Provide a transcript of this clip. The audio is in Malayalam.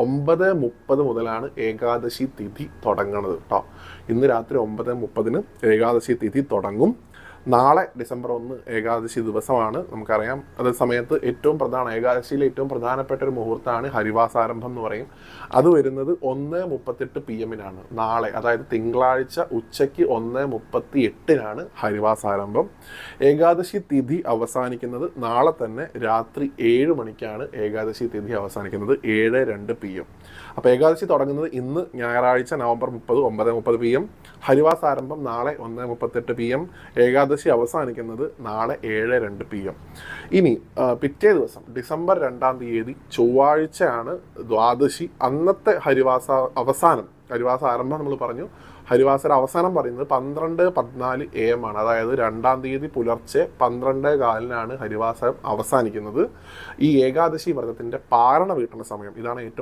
9:30 മുതലാണ് ഏകാദശി തിഥി തുടങ്ങുന്നത് കേട്ടോ. ഇന്ന് രാത്രി 9:30 ഏകാദശി തിഥി തുടങ്ങും. നാളെ ഡിസംബർ 1 ഏകാദശി ദിവസമാണ്. നമുക്കറിയാം അതേ സമയത്ത് ഏകാദശിയിലെ ഏറ്റവും പ്രധാനപ്പെട്ട ഒരു മുഹൂർത്തമാണ് ഹരിവാസാരംഭം എന്ന് പറയും. അത് വരുന്നത് 1:38 PM നാളെ, അതായത് തിങ്കളാഴ്ച ഉച്ചയ്ക്ക് 1:38 ഹരിവാസാരംഭം. ഏകാദശി തിഥി അവസാനിക്കുന്നത് നാളെ തന്നെ രാത്രി 7 മണിക്കാണ് ഏകാദശി തിഥി അവസാനിക്കുന്നത്, 7:02 PM. അപ്പോൾ ഏകാദശി തുടങ്ങുന്നത് ഇന്ന് ഞായറാഴ്ച നവംബർ 30 9:30 PM. ഹരിവാസാരംഭം നാളെ 1:38 PM. ഏകാദശി അവസാനിക്കുന്നത് നാളെ 7:02 PM. ഇനി പിറ്റേ ദിവസം ഡിസംബർ 2-ാം തീയതി ചൊവ്വാഴ്ചയാണ് ദ്വാദശി. അന്നത്തെ ഹരിവാസ ആരംഭം നമ്മൾ പറഞ്ഞു. ഹരിവാസര അവസാനം പറയുന്നത് 12:14 AM ആണ്. അതായത് 2-ാം തീയതി പുലർച്ചെ 12:15 ഹരിവാസരം അവസാനിക്കുന്നത്. ഈ ഏകാദശി വ്രതത്തിൻ്റെ പാരണ വീട്ടുന്ന സമയം ഇതാണ് ഏറ്റവും